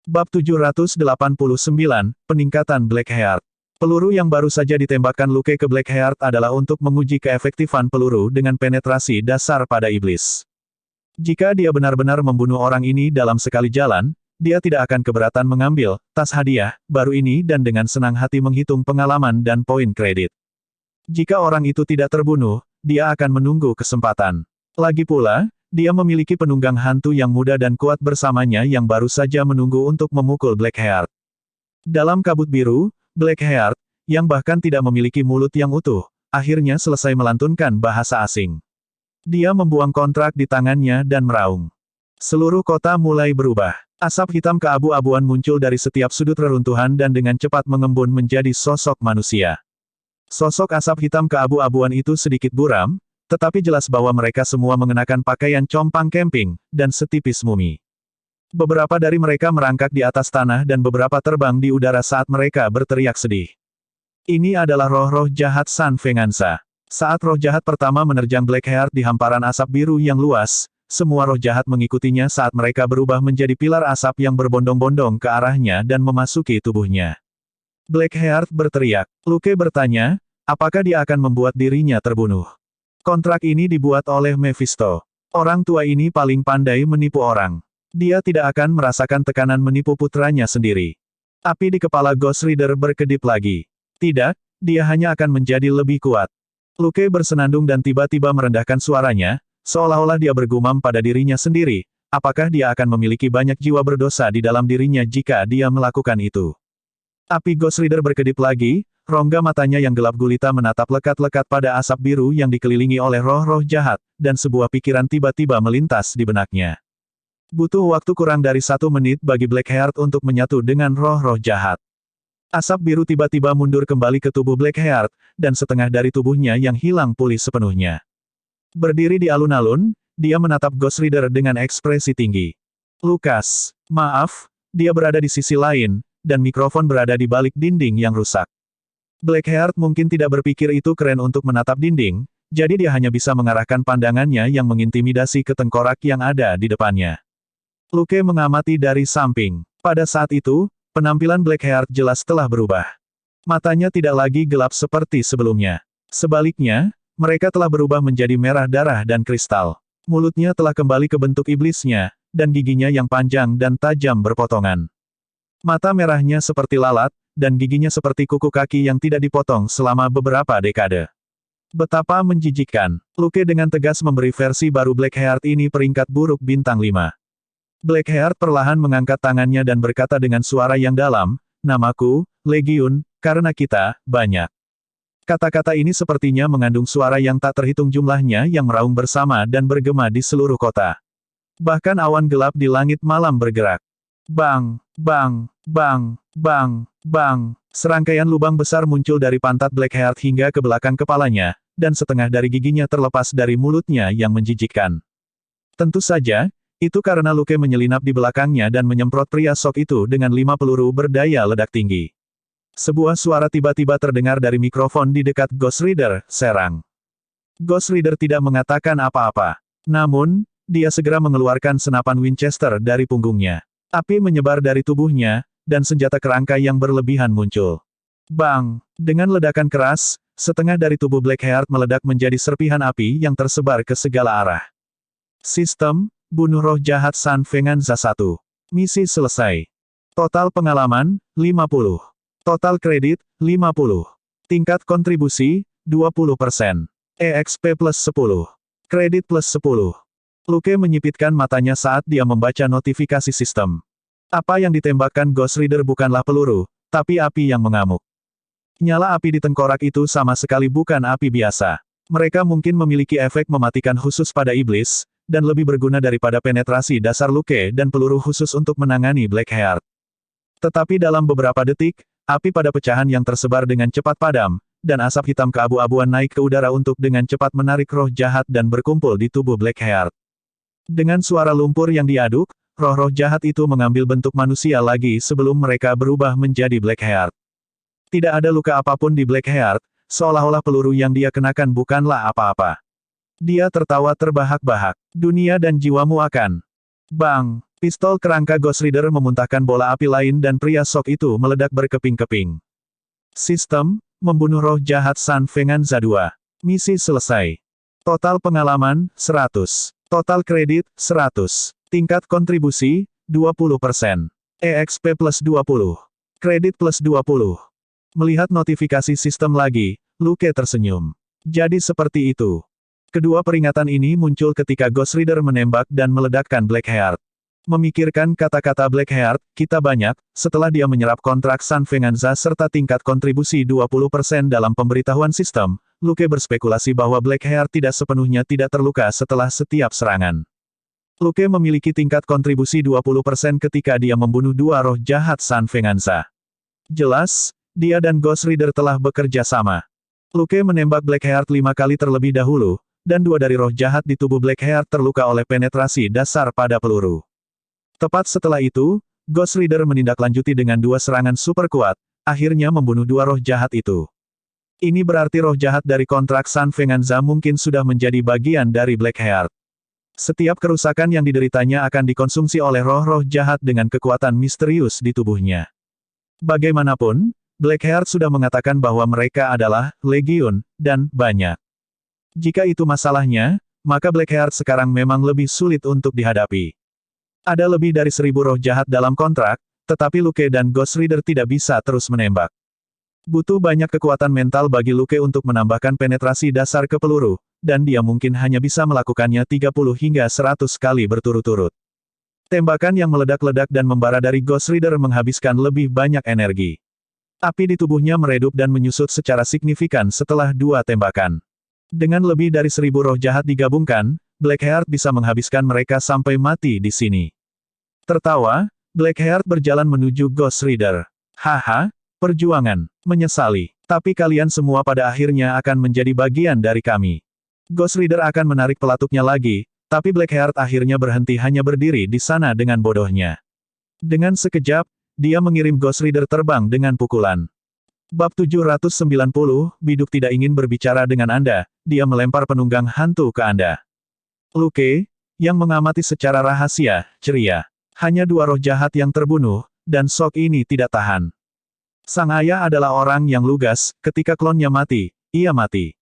Bab 789, Peningkatan Blackheart. Peluru yang baru saja ditembakkan Luke ke Blackheart adalah untuk menguji keefektifan peluru dengan penetrasi dasar pada iblis. Jika dia benar-benar membunuh orang ini dalam sekali jalan, dia tidak akan keberatan mengambil tas hadiah baru ini dan dengan senang hati menghitung pengalaman dan poin kredit. Jika orang itu tidak terbunuh, dia akan menunggu kesempatan. Lagi pula, dia memiliki penunggang hantu yang muda dan kuat bersamanya yang baru saja menunggu untuk memukul Blackheart. Dalam kabut biru, Blackheart, yang bahkan tidak memiliki mulut yang utuh, akhirnya selesai melantunkan bahasa asing. Dia membuang kontrak di tangannya dan meraung. Seluruh kota mulai berubah. Asap hitam keabu-abuan muncul dari setiap sudut reruntuhan dan dengan cepat mengembun menjadi sosok manusia. Sosok asap hitam keabu-abuan itu sedikit buram, tetapi jelas bahwa mereka semua mengenakan pakaian compang camping, dan setipis mumi. Beberapa dari mereka merangkak di atas tanah dan beberapa terbang di udara saat mereka berteriak sedih. Ini adalah roh-roh jahat San Venganza. Saat roh jahat pertama menerjang Blackheart di hamparan asap biru yang luas, semua roh jahat mengikutinya saat mereka berubah menjadi pilar asap yang berbondong-bondong ke arahnya dan memasuki tubuhnya. Blackheart berteriak. Luke bertanya, apakah dia akan membuat dirinya terbunuh? Kontrak ini dibuat oleh Mephisto. Orang tua ini paling pandai menipu orang. Dia tidak akan merasakan tekanan menipu putranya sendiri. Api di kepala Ghost Rider berkedip lagi. Tidak, dia hanya akan menjadi lebih kuat. Luke bersenandung dan tiba-tiba merendahkan suaranya, seolah-olah dia bergumam pada dirinya sendiri, apakah dia akan memiliki banyak jiwa berdosa di dalam dirinya jika dia melakukan itu. Api Ghost Rider berkedip lagi, rongga matanya yang gelap gulita menatap lekat-lekat pada asap biru yang dikelilingi oleh roh-roh jahat, dan sebuah pikiran tiba-tiba melintas di benaknya. Butuh waktu kurang dari 1 menit bagi Blackheart untuk menyatu dengan roh-roh jahat. Asap biru tiba-tiba mundur kembali ke tubuh Blackheart, dan setengah dari tubuhnya yang hilang pulih sepenuhnya. Berdiri di alun-alun, dia menatap Ghost Rider dengan ekspresi tinggi. Lukas, maaf, dia berada di sisi lain, dan mikrofon berada di balik dinding yang rusak. Blackheart mungkin tidak berpikir itu keren untuk menatap dinding, jadi dia hanya bisa mengarahkan pandangannya yang mengintimidasi ke tengkorak yang ada di depannya. Luke mengamati dari samping. Pada saat itu, penampilan Blackheart jelas telah berubah. Matanya tidak lagi gelap seperti sebelumnya. Sebaliknya, mereka telah berubah menjadi merah darah dan kristal. Mulutnya telah kembali ke bentuk iblisnya, dan giginya yang panjang dan tajam berpotongan. Mata merahnya seperti lalat, dan giginya seperti kuku kaki yang tidak dipotong selama beberapa dekade. Betapa menjijikkan. Luke dengan tegas memberi versi baru Blackheart ini peringkat buruk bintang 5. Blackheart perlahan mengangkat tangannya dan berkata dengan suara yang dalam, namaku, Legiun, karena kita, banyak. Kata-kata ini sepertinya mengandung suara yang tak terhitung jumlahnya yang meraung bersama dan bergema di seluruh kota. Bahkan awan gelap di langit malam bergerak. Bang, bang, bang, bang, bang. Serangkaian lubang besar muncul dari pantat Blackheart hingga ke belakang kepalanya, dan setengah dari giginya terlepas dari mulutnya yang menjijikkan. Tentu saja, itu karena Luke menyelinap di belakangnya dan menyemprot pria sok itu dengan 5 peluru berdaya ledak tinggi. Sebuah suara tiba-tiba terdengar dari mikrofon di dekat Ghost Rider, serang. Ghost Rider tidak mengatakan apa-apa. Namun, dia segera mengeluarkan senapan Winchester dari punggungnya. Api menyebar dari tubuhnya, dan senjata kerangka yang berlebihan muncul. Bang! Dengan ledakan keras, setengah dari tubuh Blackheart meledak menjadi serpihan api yang tersebar ke segala arah. Sistem bunuh roh jahat San Venganza 1. Misi selesai. Total pengalaman, 50. Total kredit, 50. Tingkat kontribusi, 20%. EXP plus 10. Kredit plus 10. Luke menyipitkan matanya saat dia membaca notifikasi sistem. Apa yang ditembakkan Ghost Rider bukanlah peluru, tapi api yang mengamuk. Nyala api di tengkorak itu sama sekali bukan api biasa. Mereka mungkin memiliki efek mematikan khusus pada iblis, dan lebih berguna daripada penetrasi dasar Luke dan peluru khusus untuk menangani Blackheart. Tetapi dalam beberapa detik, api pada pecahan yang tersebar dengan cepat padam, dan asap hitam keabu-abuan naik ke udara untuk dengan cepat menarik roh jahat dan berkumpul di tubuh Blackheart. Dengan suara lumpur yang diaduk, roh-roh jahat itu mengambil bentuk manusia lagi sebelum mereka berubah menjadi Blackheart. Tidak ada luka apapun di Blackheart, seolah-olah peluru yang dia kenakan bukanlah apa-apa. Dia tertawa terbahak-bahak. Dunia dan jiwamu akan. Bang! Pistol kerangka Ghost Rider memuntahkan bola api lain dan pria sok itu meledak berkeping-keping. Sistem, membunuh roh jahat San Venganza 2. Misi selesai. Total pengalaman, 100. Total kredit, 100. Tingkat kontribusi, 20%. EXP plus 20. Kredit plus 20. Melihat notifikasi sistem lagi, Luke tersenyum. Jadi seperti itu. Kedua peringatan ini muncul ketika Ghost Rider menembak dan meledakkan Blackheart. Memikirkan kata-kata Blackheart, kita banyak, setelah dia menyerap kontrak San Venganza serta tingkat kontribusi 20% dalam pemberitahuan sistem, Luke berspekulasi bahwa Blackheart tidak sepenuhnya tidak terluka setelah setiap serangan. Luke memiliki tingkat kontribusi 20% ketika dia membunuh dua roh jahat San Venganza. Jelas, dia dan Ghost Rider telah bekerja sama. Luke menembak Blackheart 5 kali terlebih dahulu, dan 2 dari roh jahat di tubuh Blackheart terluka oleh penetrasi dasar pada peluru. Tepat setelah itu, Ghost Rider menindaklanjuti dengan 2 serangan super kuat, akhirnya membunuh 2 roh jahat itu. Ini berarti roh jahat dari kontrak San Venganza mungkin sudah menjadi bagian dari Blackheart. Setiap kerusakan yang dideritanya akan dikonsumsi oleh roh-roh jahat dengan kekuatan misterius di tubuhnya. Bagaimanapun, Blackheart sudah mengatakan bahwa mereka adalah Legiun, dan banyak. Jika itu masalahnya, maka Blackheart sekarang memang lebih sulit untuk dihadapi. Ada lebih dari 1000 roh jahat dalam kontrak, tetapi Luke dan Ghost Rider tidak bisa terus menembak. Butuh banyak kekuatan mental bagi Luke untuk menambahkan penetrasi dasar ke peluru, dan dia mungkin hanya bisa melakukannya 30 hingga 100 kali berturut-turut. Tembakan yang meledak-ledak dan membara dari Ghost Rider menghabiskan lebih banyak energi. Api di tubuhnya meredup dan menyusut secara signifikan setelah 2 tembakan. Dengan lebih dari 1000 roh jahat digabungkan, Blackheart bisa menghabiskan mereka sampai mati di sini. Tertawa, Blackheart berjalan menuju Ghost Rider. Haha, perjuangan, menyesali. Tapi kalian semua pada akhirnya akan menjadi bagian dari kami. Ghost Rider akan menarik pelatuknya lagi, tapi Blackheart akhirnya berhenti hanya berdiri di sana dengan bodohnya. Dengan sekejap, dia mengirim Ghost Rider terbang dengan pukulan. Bab 790, Biduk tidak ingin berbicara dengan Anda, dia melempar penunggang hantu ke Anda. Luke, yang mengamati secara rahasia, ceria. Hanya 2 roh jahat yang terbunuh, dan sok ini tidak tahan. Sang ayah adalah orang yang lugas, ketika klonnya mati, ia mati.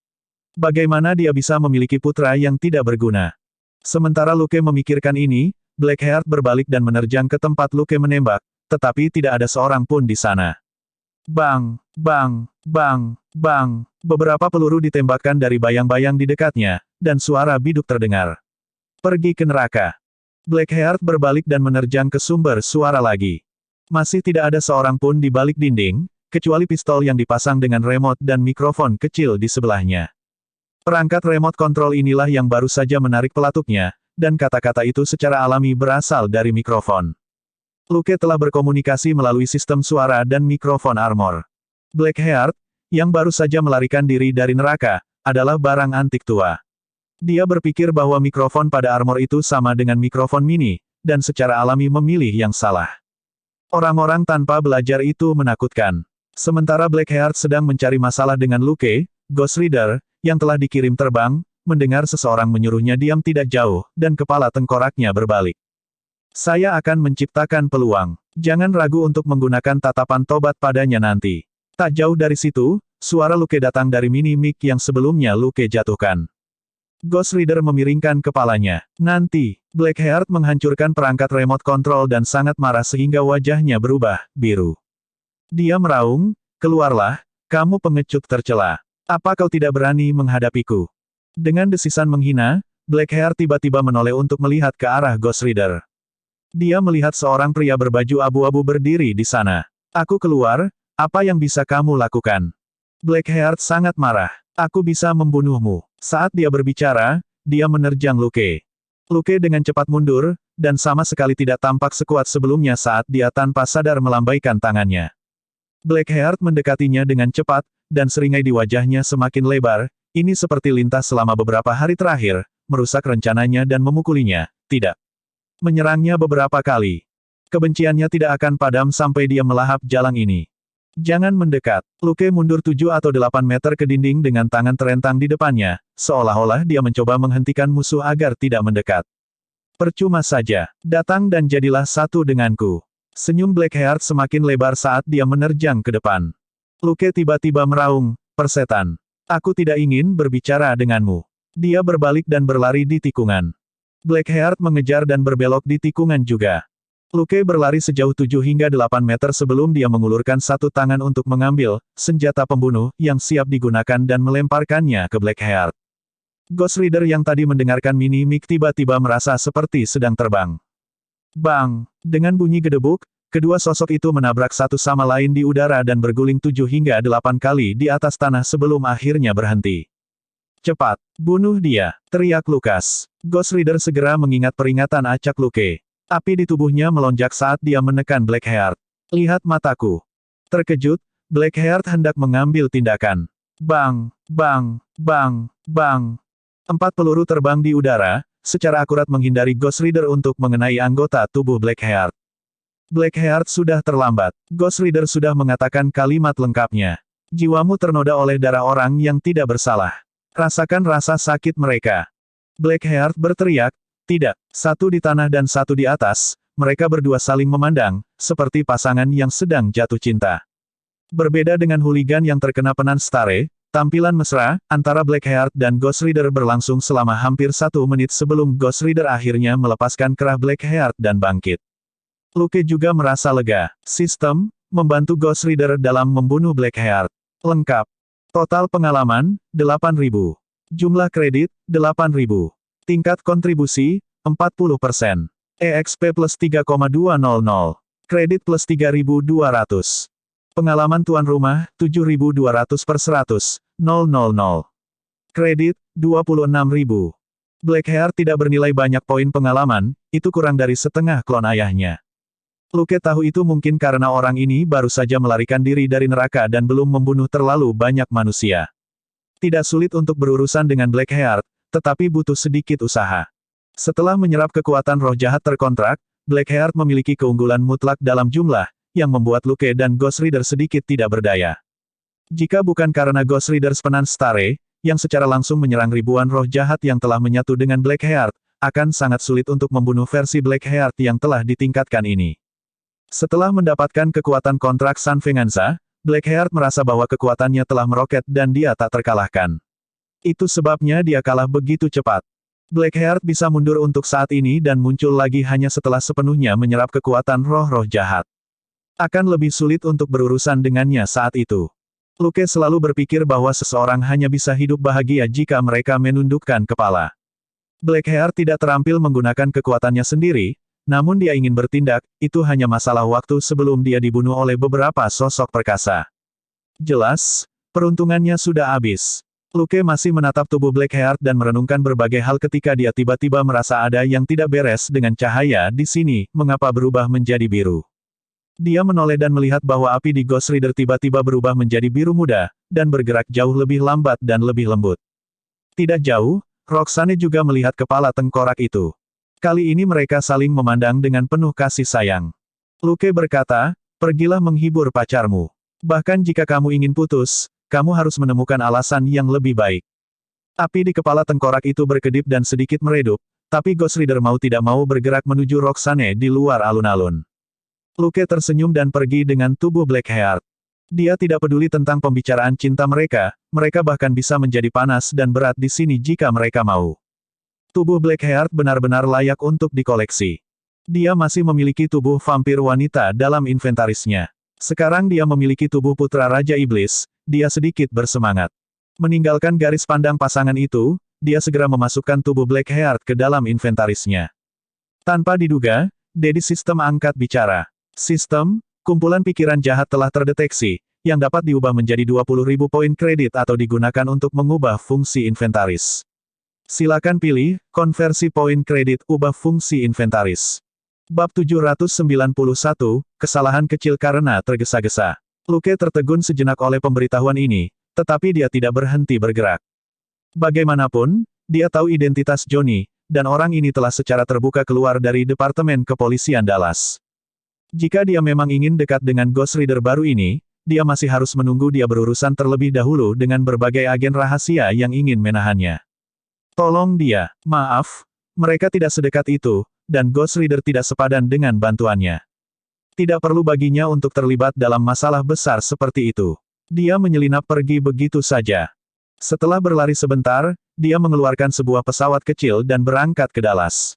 Bagaimana dia bisa memiliki putra yang tidak berguna? Sementara Luke memikirkan ini, Blackheart berbalik dan menerjang ke tempat Luke menembak, tetapi tidak ada seorang pun di sana. Bang, bang, bang, bang, beberapa peluru ditembakkan dari bayang-bayang di dekatnya, dan suara biduk terdengar. Pergi ke neraka. Blackheart berbalik dan menerjang ke sumber suara lagi. Masih tidak ada seorang pun di balik dinding, kecuali pistol yang dipasang dengan remote dan mikrofon kecil di sebelahnya. Perangkat remote control inilah yang baru saja menarik pelatuknya, dan kata-kata itu secara alami berasal dari mikrofon. Luke telah berkomunikasi melalui sistem suara dan mikrofon armor. Blackheart, yang baru saja melarikan diri dari neraka, adalah barang antik tua. Dia berpikir bahwa mikrofon pada armor itu sama dengan mikrofon mini, dan secara alami memilih yang salah. Orang-orang tanpa belajar itu menakutkan. Sementara Blackheart sedang mencari masalah dengan Luke, Ghost Rider, yang telah dikirim terbang, mendengar seseorang menyuruhnya diam tidak jauh, dan kepala tengkoraknya berbalik. Saya akan menciptakan peluang. Jangan ragu untuk menggunakan tatapan tobat padanya nanti. Tak jauh dari situ, suara Luke datang dari mini mic yang sebelumnya Luke jatuhkan. Ghost Rider memiringkan kepalanya. Nanti, Blackheart menghancurkan perangkat remote control dan sangat marah sehingga wajahnya berubah, biru. Dia meraung, keluarlah, kamu pengecut tercela. Apa kau tidak berani menghadapiku? Dengan desisan menghina, Blackheart tiba-tiba menoleh untuk melihat ke arah Ghost Rider. Dia melihat seorang pria berbaju abu-abu berdiri di sana. Aku keluar, apa yang bisa kamu lakukan? Blackheart sangat marah. Aku bisa membunuhmu. Saat dia berbicara, dia menerjang Luke. Luke dengan cepat mundur, dan sama sekali tidak tampak sekuat sebelumnya saat dia tanpa sadar melambaikan tangannya. Blackheart mendekatinya dengan cepat, dan seringai di wajahnya semakin lebar, ini seperti lintas selama beberapa hari terakhir, merusak rencananya dan memukulinya, tidak. Menyerangnya beberapa kali. Kebenciannya tidak akan padam sampai dia melahap jalang ini. Jangan mendekat. Luke mundur 7 atau 8 meter ke dinding dengan tangan terentang di depannya, seolah-olah dia mencoba menghentikan musuh agar tidak mendekat. Percuma saja. Datang dan jadilah satu denganku. Senyum Blackheart semakin lebar saat dia menerjang ke depan. Luke tiba-tiba meraung, persetan. Aku tidak ingin berbicara denganmu. Dia berbalik dan berlari di tikungan. Blackheart mengejar dan berbelok di tikungan juga. Luke berlari sejauh 7 hingga 8 meter sebelum dia mengulurkan satu tangan untuk mengambil senjata pembunuh yang siap digunakan dan melemparkannya ke Blackheart. Ghost Rider yang tadi mendengarkan mini-mic tiba-tiba merasa seperti sedang terbang. Bang! Dengan bunyi gedebuk, kedua sosok itu menabrak satu sama lain di udara dan berguling 7 hingga 8 kali di atas tanah sebelum akhirnya berhenti. Cepat! Bunuh dia! Teriak Lukas. Ghost Rider segera mengingat peringatan acak Luke. Api di tubuhnya melonjak saat dia menekan Blackheart. Lihat mataku. Terkejut, Blackheart hendak mengambil tindakan. Bang! Bang! Bang! Bang! 4 peluru terbang di udara, secara akurat menghindari Ghost Rider untuk mengenai anggota tubuh Blackheart. Blackheart sudah terlambat. Ghost Rider sudah mengatakan kalimat lengkapnya. Jiwamu ternoda oleh darah orang yang tidak bersalah. Rasakan rasa sakit mereka. Blackheart berteriak, tidak, satu di tanah dan satu di atas, mereka berdua saling memandang, seperti pasangan yang sedang jatuh cinta. Berbeda dengan hooligan yang terkena penan Stare, tampilan mesra antara Blackheart dan Ghost Rider berlangsung selama hampir 1 menit sebelum Ghost Rider akhirnya melepaskan kerah Blackheart dan bangkit. Luke juga merasa lega. Sistem membantu Ghost Rider dalam membunuh Blackheart. Lengkap. Total pengalaman 8.000. Jumlah kredit 8.000. Tingkat kontribusi 40%. EXP plus 3,200. Kredit plus 3.200. Pengalaman tuan rumah, 7.200 per 100, 000. Kredit, 26.000. Blackheart tidak bernilai banyak poin pengalaman, itu kurang dari setengah klon ayahnya. Luke tahu itu mungkin karena orang ini baru saja melarikan diri dari neraka dan belum membunuh terlalu banyak manusia. Tidak sulit untuk berurusan dengan Blackheart, tetapi butuh sedikit usaha. Setelah menyerap kekuatan roh jahat terkontrak, Blackheart memiliki keunggulan mutlak dalam jumlah, yang membuat Luke dan Ghost Rider sedikit tidak berdaya. Jika bukan karena Ghost Rider penan Stare, yang secara langsung menyerang ribuan roh jahat yang telah menyatu dengan Blackheart, akan sangat sulit untuk membunuh versi Blackheart yang telah ditingkatkan ini. Setelah mendapatkan kekuatan kontrak San Venganza, Blackheart merasa bahwa kekuatannya telah meroket dan dia tak terkalahkan. Itu sebabnya dia kalah begitu cepat. Blackheart bisa mundur untuk saat ini dan muncul lagi hanya setelah sepenuhnya menyerap kekuatan roh-roh jahat. Akan lebih sulit untuk berurusan dengannya saat itu. Luke selalu berpikir bahwa seseorang hanya bisa hidup bahagia jika mereka menundukkan kepala. Blackheart tidak terampil menggunakan kekuatannya sendiri, namun dia ingin bertindak, itu hanya masalah waktu sebelum dia dibunuh oleh beberapa sosok perkasa. Jelas, peruntungannya sudah habis. Luke masih menatap tubuh Blackheart dan merenungkan berbagai hal ketika dia tiba-tiba merasa ada yang tidak beres dengan cahaya di sini, mengapa berubah menjadi biru. Dia menoleh dan melihat bahwa api di Ghost Rider tiba-tiba berubah menjadi biru muda, dan bergerak jauh lebih lambat dan lebih lembut. Tidak jauh, Roxane juga melihat kepala tengkorak itu. Kali ini mereka saling memandang dengan penuh kasih sayang. Luke berkata, pergilah menghibur pacarmu. Bahkan jika kamu ingin putus, kamu harus menemukan alasan yang lebih baik. Api di kepala tengkorak itu berkedip dan sedikit meredup, tapi Ghost Rider mau tidak mau bergerak menuju Roxane di luar alun-alun. Luke tersenyum dan pergi dengan tubuh Blackheart. Dia tidak peduli tentang pembicaraan cinta mereka bahkan bisa menjadi panas dan berat di sini jika mereka mau. Tubuh Blackheart benar-benar layak untuk dikoleksi. Dia masih memiliki tubuh vampir wanita dalam inventarisnya. Sekarang dia memiliki tubuh putra Raja Iblis, dia sedikit bersemangat. Meninggalkan garis pandang pasangan itu, dia segera memasukkan tubuh Blackheart ke dalam inventarisnya. Tanpa diduga, Dedi sistem angkat bicara. Sistem, kumpulan pikiran jahat telah terdeteksi, yang dapat diubah menjadi 20.000 poin kredit atau digunakan untuk mengubah fungsi inventaris. Silakan pilih, konversi poin kredit ubah fungsi inventaris. Bab 791, kesalahan kecil karena tergesa-gesa. Luke tertegun sejenak oleh pemberitahuan ini, tetapi dia tidak berhenti bergerak. Bagaimanapun, dia tahu identitas Johnny, dan orang ini telah secara terbuka keluar dari Departemen Kepolisian Dallas. Jika dia memang ingin dekat dengan Ghost Rider baru ini, dia masih harus menunggu dia berurusan terlebih dahulu dengan berbagai agen rahasia yang ingin menahannya. Tolong dia. Maaf, Mereka tidak sedekat itu, dan Ghost Rider tidak sepadan dengan bantuannya. Tidak perlu baginya untuk terlibat dalam masalah besar seperti itu. Dia menyelinap pergi begitu saja. Setelah berlari sebentar, dia mengeluarkan sebuah pesawat kecil dan berangkat ke Dallas.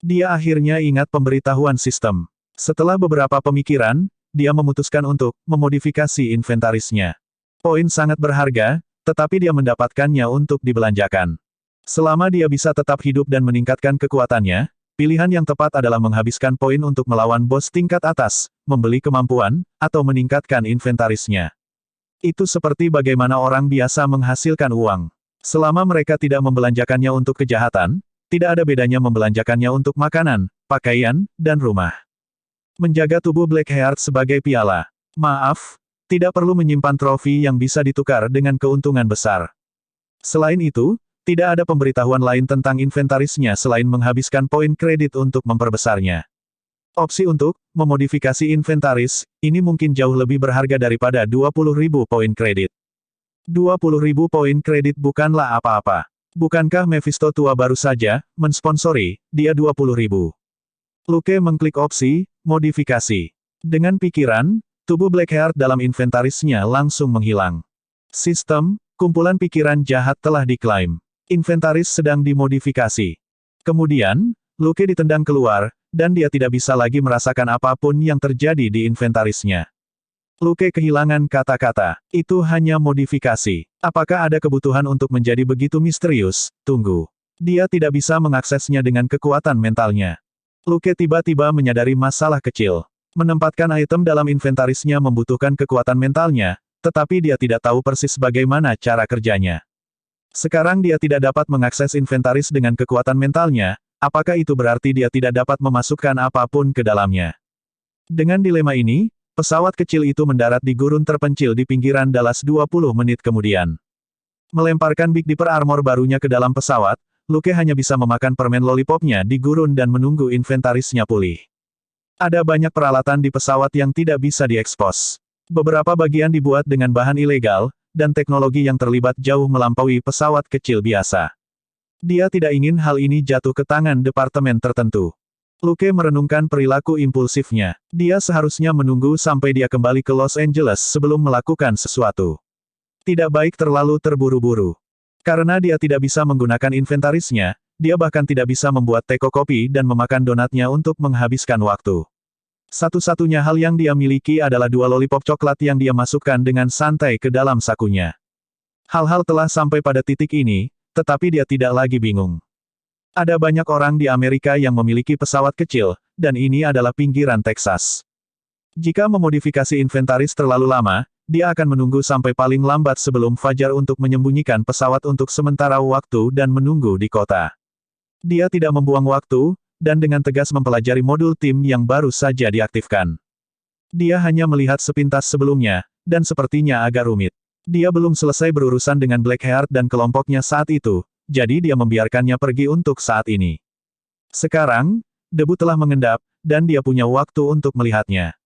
Dia akhirnya ingat pemberitahuan sistem. Setelah beberapa pemikiran, dia memutuskan untuk memodifikasi inventarisnya. Poin sangat berharga, tetapi dia mendapatkannya untuk dibelanjakan. Selama dia bisa tetap hidup dan meningkatkan kekuatannya, pilihan yang tepat adalah menghabiskan poin untuk melawan bos tingkat atas, membeli kemampuan, atau meningkatkan inventarisnya. Itu seperti bagaimana orang biasa menghasilkan uang. Selama mereka tidak membelanjakannya untuk kejahatan, tidak ada bedanya membelanjakannya untuk makanan, pakaian, dan rumah. Menjaga tubuh Blackheart sebagai piala. Maaf, tidak perlu menyimpan trofi yang bisa ditukar dengan keuntungan besar. Selain itu, tidak ada pemberitahuan lain tentang inventarisnya selain menghabiskan poin kredit untuk memperbesarnya. Opsi untuk memodifikasi inventaris, ini mungkin jauh lebih berharga daripada 20.000 poin kredit. 20.000 poin kredit bukanlah apa-apa. Bukankah Mephisto tua baru saja mensponsori dia 20.000? Luke mengklik opsi modifikasi. Dengan pikiran, tubuh Blackheart dalam inventarisnya langsung menghilang. Sistem kumpulan pikiran jahat telah diklaim. Inventaris sedang dimodifikasi. Kemudian, Luke ditendang keluar, dan dia tidak bisa lagi merasakan apapun yang terjadi di inventarisnya. Luke kehilangan kata-kata. Itu hanya modifikasi. Apakah ada kebutuhan untuk menjadi begitu misterius? Tunggu. Dia tidak bisa mengaksesnya dengan kekuatan mentalnya. Luke tiba-tiba menyadari masalah kecil. Menempatkan item dalam inventarisnya membutuhkan kekuatan mentalnya, tetapi dia tidak tahu persis bagaimana cara kerjanya. Sekarang dia tidak dapat mengakses inventaris dengan kekuatan mentalnya, apakah itu berarti dia tidak dapat memasukkan apapun ke dalamnya? Dengan dilema ini, pesawat kecil itu mendarat di gurun terpencil di pinggiran Dallas 20 menit kemudian. Melemparkan Big Dipper armor barunya ke dalam pesawat, Luke hanya bisa memakan permen lollipopnya di gurun dan menunggu inventarisnya pulih. Ada banyak peralatan di pesawat yang tidak bisa diekspos. Beberapa bagian dibuat dengan bahan ilegal, dan teknologi yang terlibat jauh melampaui pesawat kecil biasa. Dia tidak ingin hal ini jatuh ke tangan departemen tertentu. Luke merenungkan perilaku impulsifnya. Dia seharusnya menunggu sampai dia kembali ke Los Angeles sebelum melakukan sesuatu. Tidak baik terlalu terburu-buru. Karena dia tidak bisa menggunakan inventarisnya, dia bahkan tidak bisa membuat teko kopi dan memakan donatnya untuk menghabiskan waktu. Satu-satunya hal yang dia miliki adalah 2 lollipop coklat yang dia masukkan dengan santai ke dalam sakunya. Hal-hal telah sampai pada titik ini, tetapi dia tidak lagi bingung. Ada banyak orang di Amerika yang memiliki pesawat kecil, dan ini adalah pinggiran Texas. Jika memodifikasi inventaris terlalu lama, dia akan menunggu sampai paling lambat sebelum fajar untuk menyembunyikan pesawat untuk sementara waktu dan menunggu di kota. Dia tidak membuang waktu, dan dengan tegas mempelajari modul tim yang baru saja diaktifkan. Dia hanya melihat sepintas sebelumnya, dan sepertinya agak rumit. Dia belum selesai berurusan dengan Blackheart dan kelompoknya saat itu, jadi dia membiarkannya pergi untuk saat ini. Sekarang, debu telah mengendap, dan dia punya waktu untuk melihatnya.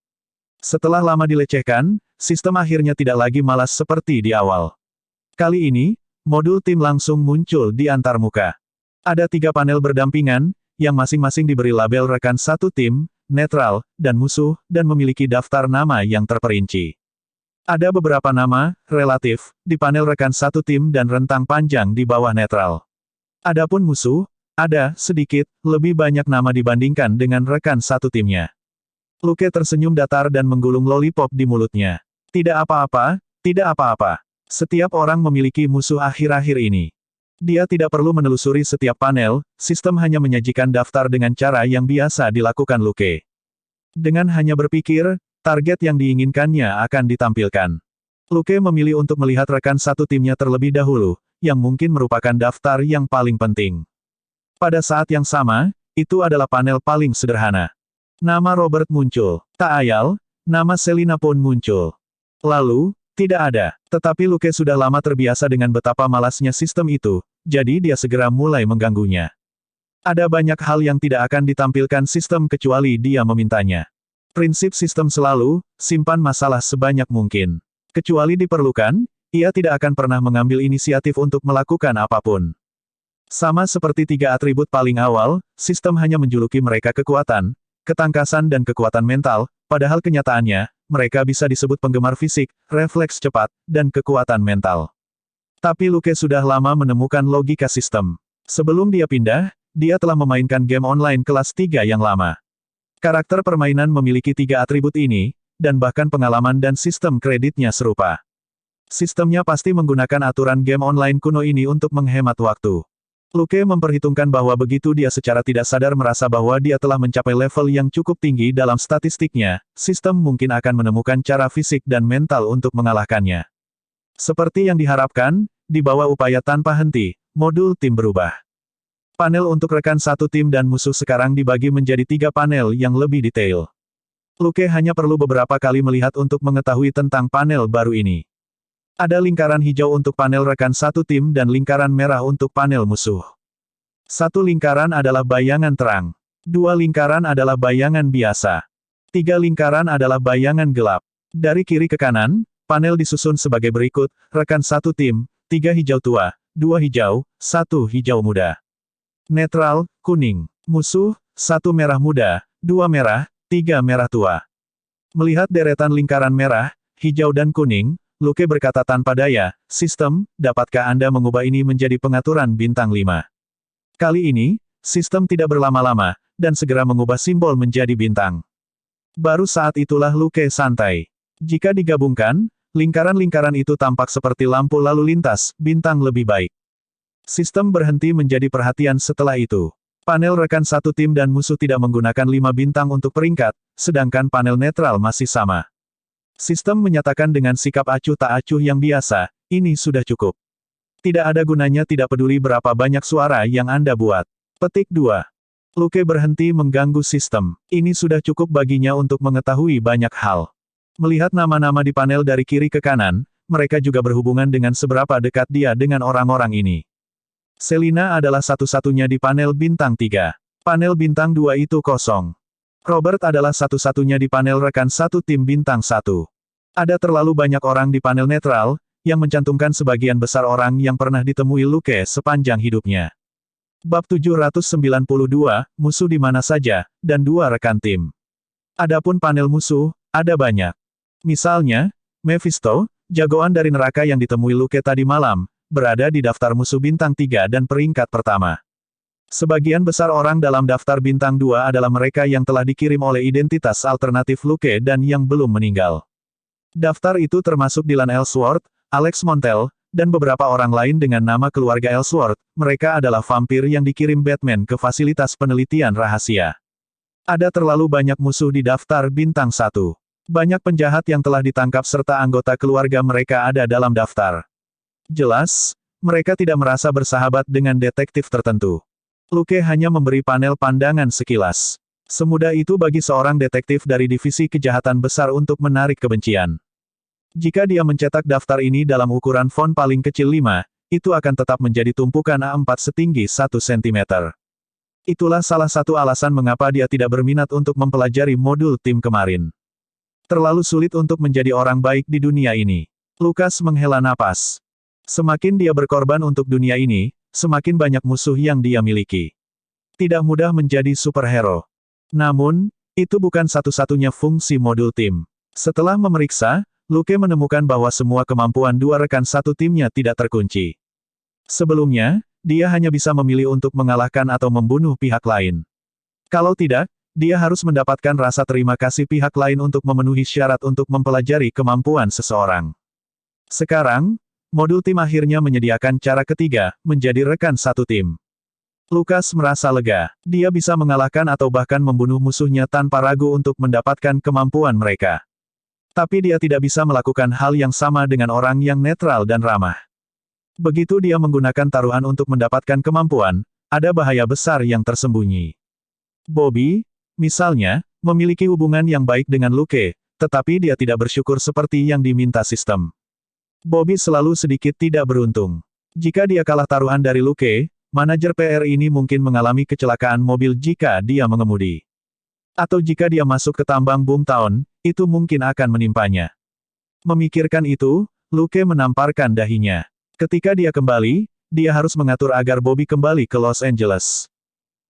Setelah lama dilecehkan, sistem akhirnya tidak lagi malas seperti di awal. Kali ini, modul tim langsung muncul di antarmuka. Ada 3 panel berdampingan, yang masing-masing diberi label rekan satu tim, netral, dan musuh, dan memiliki daftar nama yang terperinci. Ada beberapa nama, relatif, di panel rekan satu tim dan rentang panjang di bawah netral. Adapun musuh, ada, sedikit, lebih banyak nama dibandingkan dengan rekan satu timnya. Luke tersenyum datar dan menggulung lollipop di mulutnya. Tidak apa-apa, tidak apa-apa. Setiap orang memiliki musuh akhir-akhir ini. Dia tidak perlu menelusuri setiap panel, sistem hanya menyajikan daftar dengan cara yang biasa dilakukan Luke. Dengan hanya berpikir, target yang diinginkannya akan ditampilkan. Luke memilih untuk melihat rekan satu timnya terlebih dahulu, yang mungkin merupakan daftar yang paling penting. Pada saat yang sama, itu adalah panel paling sederhana. Nama Robert muncul. Tak ayal, nama Selina pun muncul. Lalu, tidak ada. Tetapi Luke sudah lama terbiasa dengan betapa malasnya sistem itu, jadi dia segera mulai mengganggunya. Ada banyak hal yang tidak akan ditampilkan sistem kecuali dia memintanya. Prinsip sistem selalu, simpan masalah sebanyak mungkin. Kecuali diperlukan, ia tidak akan pernah mengambil inisiatif untuk melakukan apapun. Sama seperti tiga atribut paling awal, sistem hanya menjuluki mereka kekuatan, ketangkasan dan kekuatan mental, padahal kenyataannya, mereka bisa disebut penggemar fisik, refleks cepat, dan kekuatan mental. Tapi Luke sudah lama menemukan logika sistem. Sebelum dia pindah, dia telah memainkan game online kelas 3 yang lama. Karakter permainan memiliki tiga atribut ini, dan bahkan pengalaman dan sistem kreditnya serupa. Sistemnya pasti menggunakan aturan game online kuno ini untuk menghemat waktu. Luke memperhitungkan bahwa begitu dia secara tidak sadar merasa bahwa dia telah mencapai level yang cukup tinggi dalam statistiknya, sistem mungkin akan menemukan cara fisik dan mental untuk mengalahkannya. Seperti yang diharapkan, di bawah upaya tanpa henti, modul tim berubah. Panel untuk rekan satu tim dan musuh sekarang dibagi menjadi 3 panel yang lebih detail. Luke hanya perlu beberapa kali melihat untuk mengetahui tentang panel baru ini. Ada lingkaran hijau untuk panel rekan satu tim dan lingkaran merah untuk panel musuh. Satu lingkaran adalah bayangan terang. 2 lingkaran adalah bayangan biasa. 3 lingkaran adalah bayangan gelap. Dari kiri ke kanan, panel disusun sebagai berikut, rekan satu tim, 3 hijau tua, 2 hijau, 1 hijau muda. Netral, kuning. Musuh, 1 merah muda, 2 merah, 3 merah tua. Melihat deretan lingkaran merah, hijau dan kuning, Luke berkata tanpa daya, sistem, dapatkah Anda mengubah ini menjadi pengaturan bintang 5? Kali ini, sistem tidak berlama-lama, dan segera mengubah simbol menjadi bintang. Baru saat itulah Luke santai. Jika digabungkan, lingkaran-lingkaran itu tampak seperti lampu lalu lintas, bintang lebih baik. Sistem berhenti menjadi perhatian setelah itu. Panel rekan satu tim dan musuh tidak menggunakan 5 bintang untuk peringkat, sedangkan panel netral masih sama. Sistem menyatakan dengan sikap acuh tak acuh yang biasa, ini sudah cukup. Tidak ada gunanya tidak peduli berapa banyak suara yang Anda buat. Petik 2. Luke berhenti mengganggu sistem. Ini sudah cukup baginya untuk mengetahui banyak hal. Melihat nama-nama di panel dari kiri ke kanan, mereka juga berhubungan dengan seberapa dekat dia dengan orang-orang ini. Selina adalah satu-satunya di panel bintang 3. Panel bintang 2 itu kosong. Robert adalah satu-satunya di panel rekan satu tim bintang 1. Ada terlalu banyak orang di panel netral, yang mencantumkan sebagian besar orang yang pernah ditemui Luke sepanjang hidupnya. Bab 792, musuh di mana saja, dan 2 rekan tim. Adapun panel musuh, ada banyak. Misalnya, Mephisto, jagoan dari neraka yang ditemui Luke tadi malam, berada di daftar musuh bintang 3 dan peringkat pertama. Sebagian besar orang dalam daftar bintang 2 adalah mereka yang telah dikirim oleh identitas alternatif Luke dan yang belum meninggal. Daftar itu termasuk Dylan Ellsworth, Alex Montel, dan beberapa orang lain dengan nama keluarga Ellsworth. Mereka adalah vampir yang dikirim Batman ke fasilitas penelitian rahasia. Ada terlalu banyak musuh di daftar bintang 1. Banyak penjahat yang telah ditangkap serta anggota keluarga mereka ada dalam daftar. Jelas, mereka tidak merasa bersahabat dengan detektif tertentu. Luke hanya memberi panel pandangan sekilas. Semudah itu bagi seorang detektif dari divisi kejahatan besar untuk menarik kebencian. Jika dia mencetak daftar ini dalam ukuran font paling kecil 5, itu akan tetap menjadi tumpukan A4 setinggi 1 cm. Itulah salah satu alasan mengapa dia tidak berminat untuk mempelajari modul tim kemarin. Terlalu sulit untuk menjadi orang baik di dunia ini. Lukas menghela napas. Semakin dia berkorban untuk dunia ini, semakin banyak musuh yang dia miliki. Tidak mudah menjadi superhero. Namun, itu bukan satu-satunya fungsi modul tim. Setelah memeriksa, Luke menemukan bahwa semua kemampuan 2 rekan satu timnya tidak terkunci. Sebelumnya, dia hanya bisa memilih untuk mengalahkan atau membunuh pihak lain. Kalau tidak, dia harus mendapatkan rasa terima kasih pihak lain untuk memenuhi syarat untuk mempelajari kemampuan seseorang. Sekarang, modul tim akhirnya menyediakan cara ketiga, menjadi rekan satu tim. Lukas merasa lega. Dia bisa mengalahkan atau bahkan membunuh musuhnya tanpa ragu untuk mendapatkan kemampuan mereka. Tapi dia tidak bisa melakukan hal yang sama dengan orang yang netral dan ramah. Begitu dia menggunakan taruhan untuk mendapatkan kemampuan, ada bahaya besar yang tersembunyi. Bobby, misalnya, memiliki hubungan yang baik dengan Luke, tetapi dia tidak bersyukur seperti yang diminta sistem. Bobby selalu sedikit tidak beruntung. Jika dia kalah taruhan dari Luke, manajer PR ini mungkin mengalami kecelakaan mobil jika dia mengemudi. Atau jika dia masuk ke tambang Boomtown, itu mungkin akan menimpanya. Memikirkan itu, Luke menamparkan dahinya. Ketika dia kembali, dia harus mengatur agar Bobby kembali ke Los Angeles.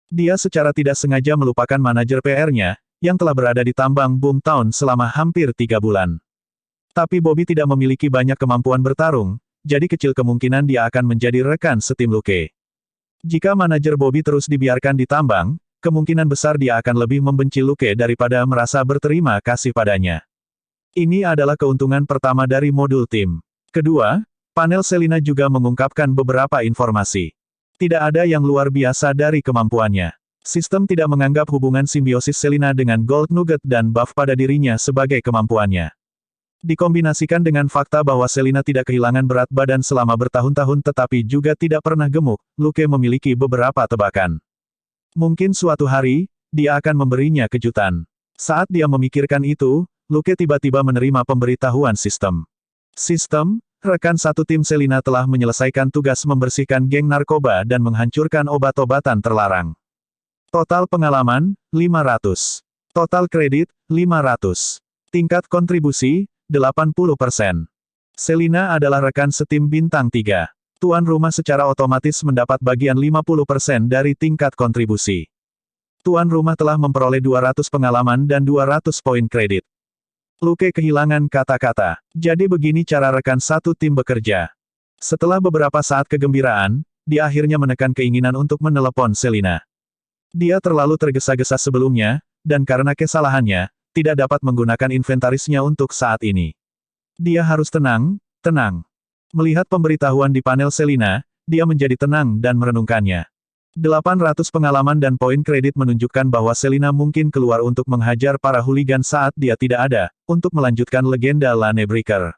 Dia secara tidak sengaja melupakan manajer PR-nya, yang telah berada di tambang Boomtown selama hampir 3 bulan. Tapi Bobby tidak memiliki banyak kemampuan bertarung, jadi kecil kemungkinan dia akan menjadi rekan setim Luke. Jika manajer Bobby terus dibiarkan di tambang, kemungkinan besar dia akan lebih membenci Luke daripada merasa berterima kasih padanya. Ini adalah keuntungan pertama dari modul tim. Kedua, panel Selina juga mengungkapkan beberapa informasi. Tidak ada yang luar biasa dari kemampuannya. Sistem tidak menganggap hubungan simbiosis Selina dengan Gold Nugget dan buff pada dirinya sebagai kemampuannya. Dikombinasikan dengan fakta bahwa Selina tidak kehilangan berat badan selama bertahun-tahun tetapi juga tidak pernah gemuk, Luke memiliki beberapa tebakan. Mungkin suatu hari, dia akan memberinya kejutan. Saat dia memikirkan itu, Luke tiba-tiba menerima pemberitahuan sistem. Sistem, rekan satu tim Selina telah menyelesaikan tugas membersihkan geng narkoba dan menghancurkan obat-obatan terlarang. Total pengalaman, 500. Total kredit, 500. Tingkat kontribusi, 80%. Selina adalah rekan setim bintang 3. Tuan rumah secara otomatis mendapat bagian 50% dari tingkat kontribusi. Tuan rumah telah memperoleh 200 pengalaman dan 200 poin kredit. Luke kehilangan kata-kata. Jadi begini cara rekan satu tim bekerja. Setelah beberapa saat kegembiraan, dia akhirnya menekan keinginan untuk menelepon Selina. Dia terlalu tergesa-gesa sebelumnya, dan karena kesalahannya, tidak dapat menggunakan inventarisnya untuk saat ini. Dia harus tenang, tenang. Melihat pemberitahuan di panel Selina, dia menjadi tenang dan merenungkannya. 800 pengalaman dan poin kredit menunjukkan bahwa Selina mungkin keluar untuk menghajar para hooligan saat dia tidak ada, untuk melanjutkan legenda Lane Breaker.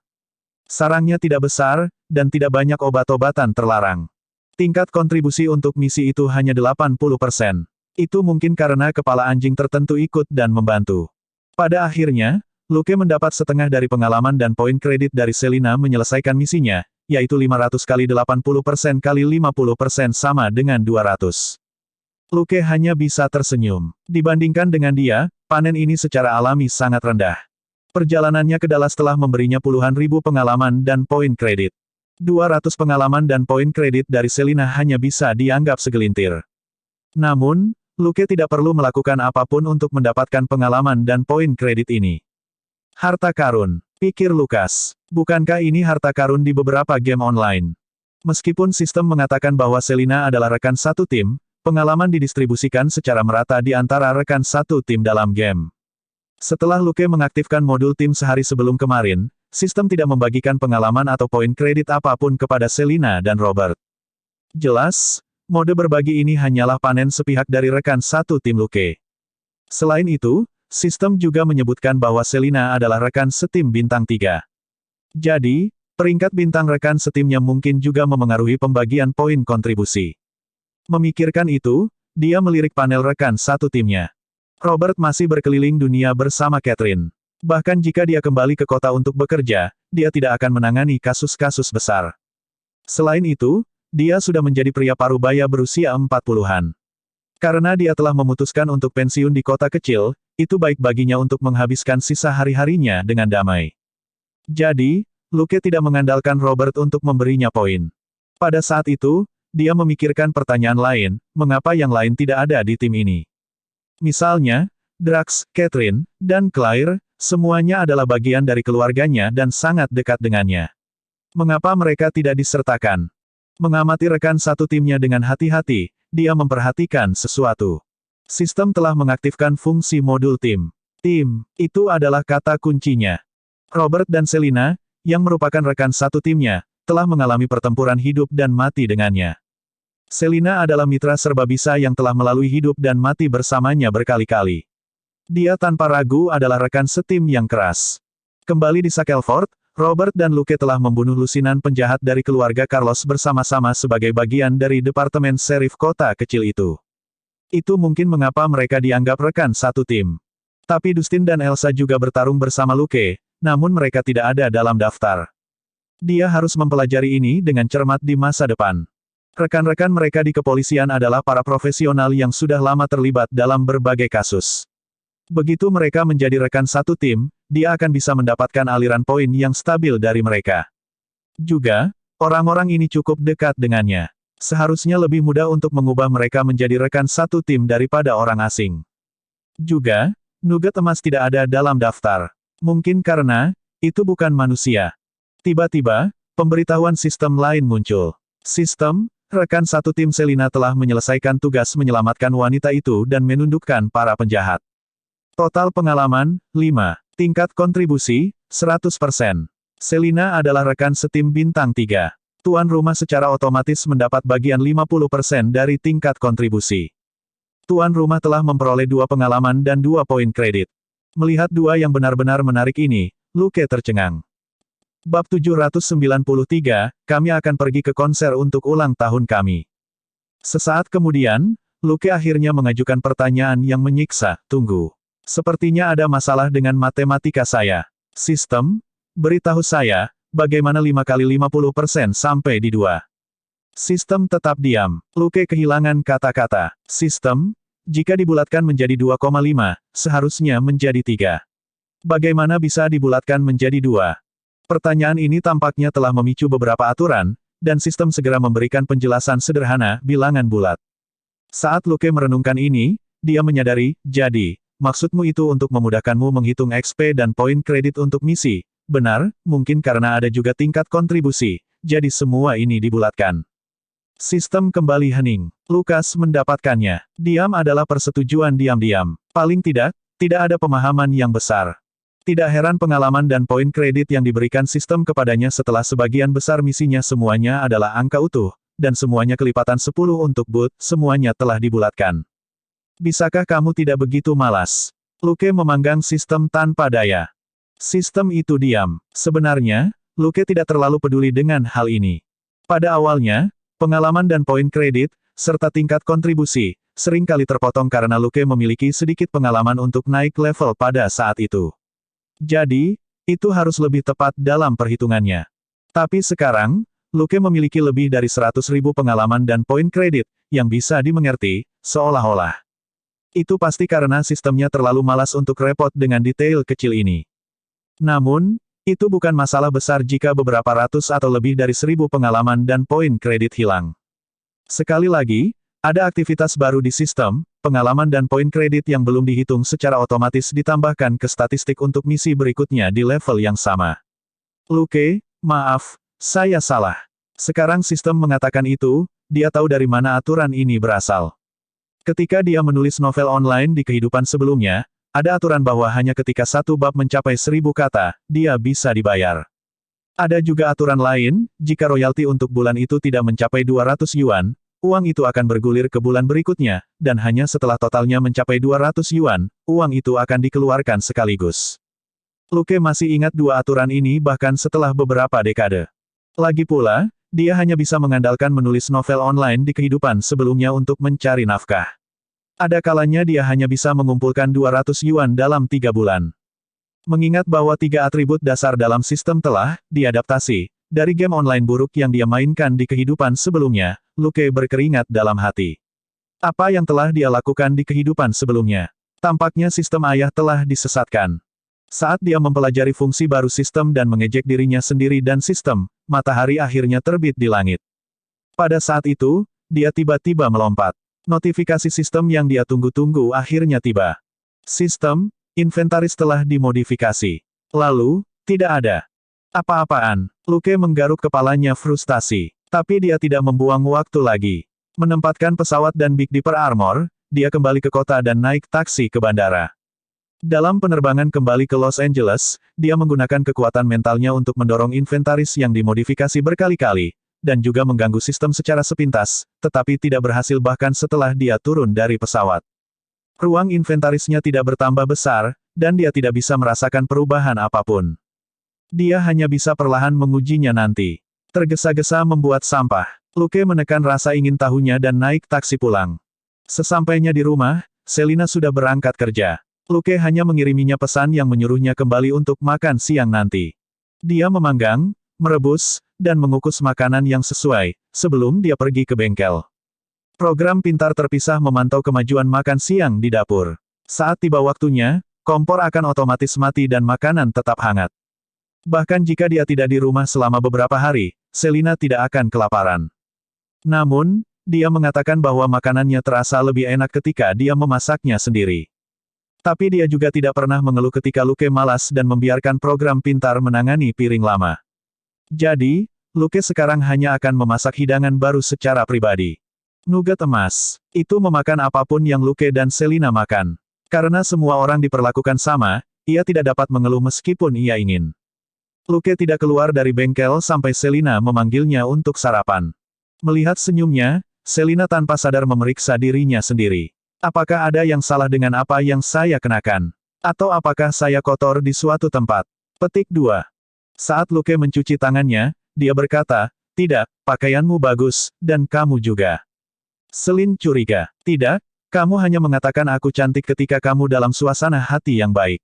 Sarangnya tidak besar, dan tidak banyak obat-obatan terlarang. Tingkat kontribusi untuk misi itu hanya 80%. Itu mungkin karena kepala anjing tertentu ikut dan membantu. Pada akhirnya, Luke mendapat setengah dari pengalaman dan poin kredit dari Selina menyelesaikan misinya, yaitu 500 kali 80% kali 50% sama dengan 200. Luke hanya bisa tersenyum. Dibandingkan dengan dia, panen ini secara alami sangat rendah. Perjalanannya ke Dallas telah memberinya puluhan ribu pengalaman dan poin kredit. 200 pengalaman dan poin kredit dari Selina hanya bisa dianggap segelintir. Namun, Luke tidak perlu melakukan apapun untuk mendapatkan pengalaman dan poin kredit ini. Harta karun, pikir Lukas. Bukankah ini harta karun di beberapa game online? Meskipun sistem mengatakan bahwa Selina adalah rekan satu tim, pengalaman didistribusikan secara merata di antara rekan satu tim dalam game. Setelah Luke mengaktifkan modul tim sehari sebelum kemarin, sistem tidak membagikan pengalaman atau poin kredit apapun kepada Selina dan Robert. Jelas, mode berbagi ini hanyalah panen sepihak dari rekan satu tim Luke. Selain itu, sistem juga menyebutkan bahwa Selina adalah rekan setim bintang 3. Jadi, peringkat bintang rekan setimnya mungkin juga memengaruhi pembagian poin kontribusi. Memikirkan itu, dia melirik panel rekan satu timnya. Robert masih berkeliling dunia bersama Catherine. Bahkan jika dia kembali ke kota untuk bekerja, dia tidak akan menangani kasus-kasus besar. Selain itu, dia sudah menjadi pria parubaya berusia 40-an. Karena dia telah memutuskan untuk pensiun di kota kecil, itu baik baginya untuk menghabiskan sisa hari-harinya dengan damai. Jadi, Luke tidak mengandalkan Robert untuk memberinya poin. Pada saat itu, dia memikirkan pertanyaan lain, mengapa yang lain tidak ada di tim ini. Misalnya, Drax, Catherine, dan Claire, semuanya adalah bagian dari keluarganya dan sangat dekat dengannya. Mengapa mereka tidak disertakan? Mengamati rekan satu timnya dengan hati-hati, dia memperhatikan sesuatu. Sistem telah mengaktifkan fungsi modul tim. Tim, itu adalah kata kuncinya. Robert dan Selina, yang merupakan rekan satu timnya, telah mengalami pertempuran hidup dan mati dengannya. Selina adalah mitra serbabisa yang telah melalui hidup dan mati bersamanya berkali-kali. Dia tanpa ragu adalah rekan setim yang keras. Kembali di Shackleford, Robert dan Luke telah membunuh lusinan penjahat dari keluarga Carlos bersama-sama sebagai bagian dari Departemen Serif kota kecil itu. Itu mungkin mengapa mereka dianggap rekan satu tim. Tapi Dustin dan Elsa juga bertarung bersama Luke, namun mereka tidak ada dalam daftar. Dia harus mempelajari ini dengan cermat di masa depan. Rekan-rekan mereka di kepolisian adalah para profesional yang sudah lama terlibat dalam berbagai kasus. Begitu mereka menjadi rekan satu tim, dia akan bisa mendapatkan aliran poin yang stabil dari mereka. Juga, orang-orang ini cukup dekat dengannya. Seharusnya lebih mudah untuk mengubah mereka menjadi rekan satu tim daripada orang asing. Juga, nugget emas tidak ada dalam daftar. Mungkin karena, itu bukan manusia. Tiba-tiba, pemberitahuan sistem lain muncul. Sistem, rekan satu tim Selina telah menyelesaikan tugas menyelamatkan wanita itu dan menundukkan para penjahat. Total pengalaman, 5. Tingkat kontribusi, 100%. Selina adalah rekan setim bintang 3. Tuan rumah secara otomatis mendapat bagian 50% dari tingkat kontribusi. Tuan rumah telah memperoleh 2 pengalaman dan 2 poin kredit. Melihat 2 yang benar-benar menarik ini, Luke tercengang. Bab 793, kami akan pergi ke konser untuk ulang tahun kami. Sesaat kemudian, Luke akhirnya mengajukan pertanyaan yang menyiksa, tunggu. Sepertinya ada masalah dengan matematika saya. Sistem, beritahu saya, bagaimana 5 kali 50% sampai di 2? Sistem tetap diam. Luke kehilangan kata-kata. Sistem, jika dibulatkan menjadi 2,5, seharusnya menjadi 3. Bagaimana bisa dibulatkan menjadi 2? Pertanyaan ini tampaknya telah memicu beberapa aturan, dan sistem segera memberikan penjelasan sederhana, bilangan bulat. Saat Luke merenungkan ini, dia menyadari, jadi, maksudmu itu untuk memudahkanmu menghitung XP dan poin kredit untuk misi. Benar, mungkin karena ada juga tingkat kontribusi, jadi semua ini dibulatkan. Sistem kembali hening. Lukas mendapatkannya. Diam adalah persetujuan diam-diam. Paling tidak ada pemahaman yang besar. Tidak heran pengalaman dan poin kredit yang diberikan sistem kepadanya setelah sebagian besar misinya semuanya adalah angka utuh, dan semuanya kelipatan 10 untuk boot, semuanya telah dibulatkan. Bisakah kamu tidak begitu malas? Luke memanggang sistem tanpa daya. Sistem itu diam. Sebenarnya, Luke tidak terlalu peduli dengan hal ini. Pada awalnya, pengalaman dan poin kredit, serta tingkat kontribusi, seringkali terpotong karena Luke memiliki sedikit pengalaman untuk naik level pada saat itu. Jadi, itu harus lebih tepat dalam perhitungannya. Tapi sekarang, Luke memiliki lebih dari 100.000 pengalaman dan poin kredit, yang bisa dimengerti, seolah-olah. Itu pasti karena sistemnya terlalu malas untuk repot dengan detail kecil ini. Namun, itu bukan masalah besar jika beberapa ratus atau lebih dari 1.000 pengalaman dan poin kredit hilang. Sekali lagi, ada aktivitas baru di sistem, pengalaman dan poin kredit yang belum dihitung secara otomatis ditambahkan ke statistik untuk misi berikutnya di level yang sama. Luke, maaf, saya salah. Sekarang sistem mengatakan itu, dia tahu dari mana aturan ini berasal. Ketika dia menulis novel online di kehidupan sebelumnya, ada aturan bahwa hanya ketika satu bab mencapai 1.000 kata, dia bisa dibayar. Ada juga aturan lain, jika royalti untuk bulan itu tidak mencapai 200 yuan, uang itu akan bergulir ke bulan berikutnya, dan hanya setelah totalnya mencapai 200 yuan, uang itu akan dikeluarkan sekaligus. Luke masih ingat 2 aturan ini bahkan setelah beberapa dekade. Lagi pula, dia hanya bisa mengandalkan menulis novel online di kehidupan sebelumnya untuk mencari nafkah. Ada kalanya dia hanya bisa mengumpulkan 200 yuan dalam 3 bulan. Mengingat bahwa 3 atribut dasar dalam sistem telah diadaptasi dari game online buruk yang dia mainkan di kehidupan sebelumnya, Luke berkeringat dalam hati. Apa yang telah dia lakukan di kehidupan sebelumnya? Tampaknya sistem ayah telah disesatkan. Saat dia mempelajari fungsi baru sistem dan mengejek dirinya sendiri dan sistem, matahari akhirnya terbit di langit. Pada saat itu, dia tiba-tiba melompat. Notifikasi sistem yang dia tunggu-tunggu akhirnya tiba. Sistem, inventaris telah dimodifikasi. Lalu, tidak ada apa-apaan. Luke menggaruk kepalanya frustasi. Tapi dia tidak membuang waktu lagi. Menempatkan pesawat dan Big Dipper Armor, dia kembali ke kota dan naik taksi ke bandara. Dalam penerbangan kembali ke Los Angeles, dia menggunakan kekuatan mentalnya untuk mendorong inventaris yang dimodifikasi berkali-kali, dan juga mengganggu sistem secara sepintas, tetapi tidak berhasil bahkan setelah dia turun dari pesawat. Ruang inventarisnya tidak bertambah besar, dan dia tidak bisa merasakan perubahan apapun. Dia hanya bisa perlahan mengujinya nanti. Tergesa-gesa membuat sampah. Luke menekan rasa ingin tahunya dan naik taksi pulang. Sesampainya di rumah, Selina sudah berangkat kerja. Luke hanya mengiriminya pesan yang menyuruhnya kembali untuk makan siang nanti. Dia memanggang, merebus, dan mengukus makanan yang sesuai, sebelum dia pergi ke bengkel. Program pintar terpisah memantau kemajuan makan siang di dapur. Saat tiba waktunya, kompor akan otomatis mati dan makanan tetap hangat. Bahkan jika dia tidak di rumah selama beberapa hari, Selina tidak akan kelaparan. Namun, dia mengatakan bahwa makanannya terasa lebih enak ketika dia memasaknya sendiri. Tapi dia juga tidak pernah mengeluh ketika Luke malas dan membiarkan program pintar menangani piring lama. Jadi, Luke sekarang hanya akan memasak hidangan baru secara pribadi. Nugget emas. Itu memakan apapun yang Luke dan Selina makan. Karena semua orang diperlakukan sama, ia tidak dapat mengeluh meskipun ia ingin. Luke tidak keluar dari bengkel sampai Selina memanggilnya untuk sarapan. Melihat senyumnya, Selina tanpa sadar memeriksa dirinya sendiri. Apakah ada yang salah dengan apa yang saya kenakan? Atau apakah saya kotor di suatu tempat? Petik 2. Saat Luke mencuci tangannya, dia berkata, "Tidak, pakaianmu bagus, dan kamu juga." Selin curiga. "Tidak, kamu hanya mengatakan aku cantik ketika kamu dalam suasana hati yang baik.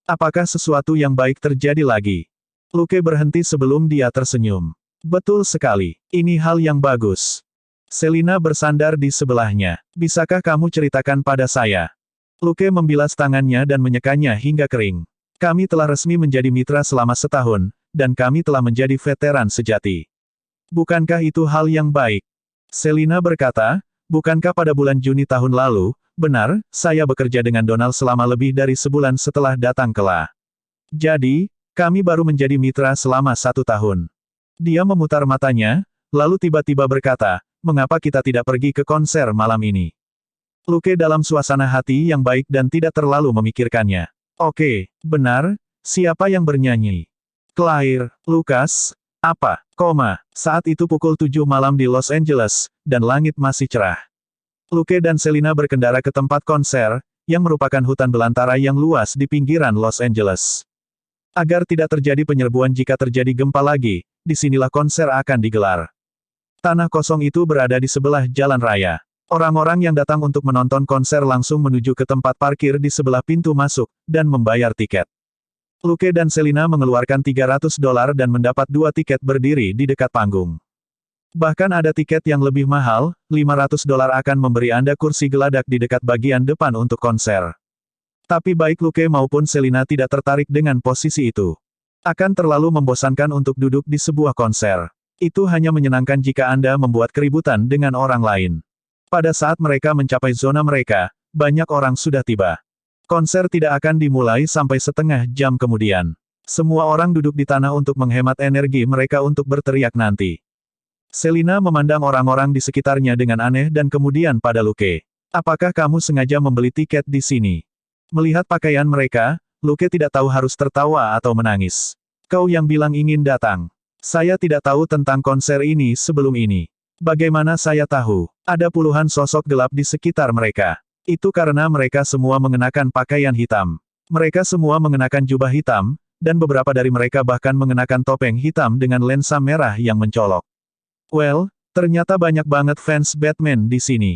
Apakah sesuatu yang baik terjadi lagi?" Luke berhenti sebelum dia tersenyum. "Betul sekali, ini hal yang bagus." Selina bersandar di sebelahnya. "Bisakah kamu ceritakan pada saya?" Luke membilas tangannya dan menyekanya hingga kering. "Kami telah resmi menjadi mitra selama setahun, dan kami telah menjadi veteran sejati. Bukankah itu hal yang baik?" Selina berkata, "Bukankah pada bulan Juni tahun lalu, benar, saya bekerja dengan Donald selama lebih dari sebulan setelah datang ke La. Jadi, kami baru menjadi mitra selama 1 tahun." Dia memutar matanya, lalu tiba-tiba berkata, "Mengapa kita tidak pergi ke konser malam ini?" Luke dalam suasana hati yang baik dan tidak terlalu memikirkannya. "Oke, benar, siapa yang bernyanyi?" "Claire, Lucas." "Apa, koma, saat itu pukul 7 malam di Los Angeles, dan langit masih cerah." Luke dan Selina berkendara ke tempat konser, yang merupakan hutan belantara yang luas di pinggiran Los Angeles. Agar tidak terjadi penyerbuan jika terjadi gempa lagi, disinilah konser akan digelar. Tanah kosong itu berada di sebelah jalan raya. Orang-orang yang datang untuk menonton konser langsung menuju ke tempat parkir di sebelah pintu masuk, dan membayar tiket. Luke dan Selina mengeluarkan $300 dan mendapat 2 tiket berdiri di dekat panggung. Bahkan ada tiket yang lebih mahal, $500 akan memberi Anda kursi geladak di dekat bagian depan untuk konser. Tapi baik Luke maupun Selina tidak tertarik dengan posisi itu. Akan terlalu membosankan untuk duduk di sebuah konser. Itu hanya menyenangkan jika Anda membuat keributan dengan orang lain. Pada saat mereka mencapai zona mereka, banyak orang sudah tiba. Konser tidak akan dimulai sampai setengah jam kemudian. Semua orang duduk di tanah untuk menghemat energi mereka untuk berteriak nanti. Selina memandang orang-orang di sekitarnya dengan aneh dan kemudian pada Luke. "Apakah kamu sengaja membeli tiket di sini?" Melihat pakaian mereka, Luke tidak tahu harus tertawa atau menangis. "Kau yang bilang ingin datang. Saya tidak tahu tentang konser ini sebelum ini. Bagaimana saya tahu? Ada puluhan sosok gelap di sekitar mereka. Itu karena mereka semua mengenakan pakaian hitam. Mereka semua mengenakan jubah hitam, dan beberapa dari mereka bahkan mengenakan topeng hitam dengan lensa merah yang mencolok. Well, ternyata banyak banget fans Batman di sini."